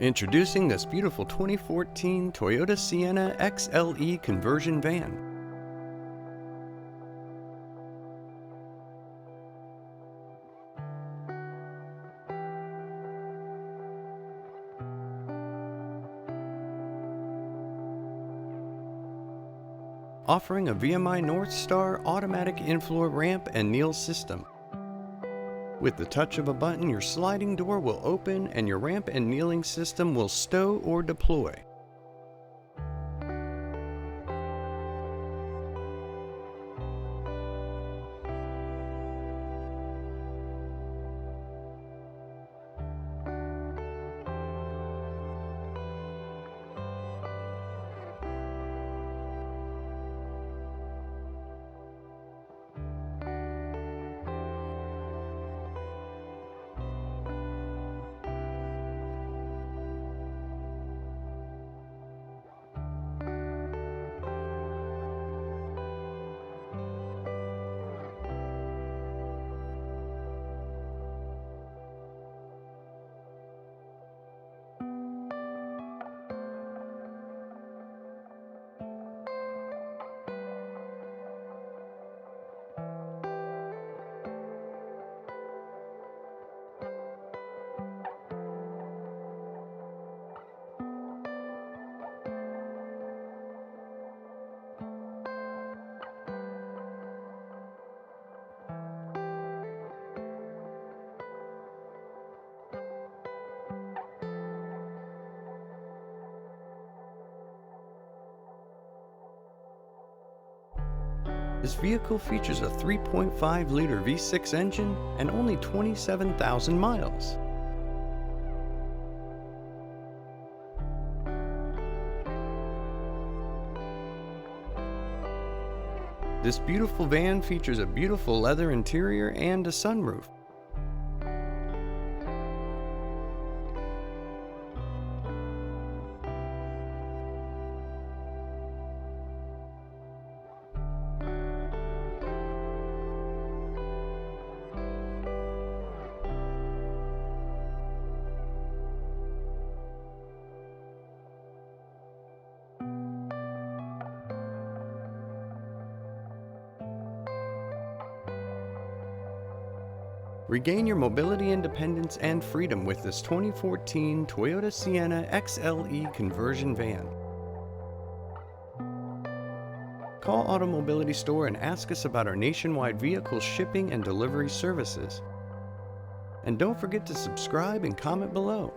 Introducing this beautiful 2014 Toyota Sienna XLE Conversion van. Offering a VMI NorthStar automatic in-floor ramp and kneel system. With the touch of a button, your sliding door will open and your ramp and kneeling system will stow or deploy. This vehicle features a 3.5-liter V6 engine and only 27,000 miles. This beautiful van features a beautiful leather interior and a sunroof. Regain your mobility independence and freedom with this 2014 Toyota Sienna XLE Conversion van. Call AutoMobility Store and ask us about our nationwide vehicle shipping and delivery services. And don't forget to subscribe and comment below.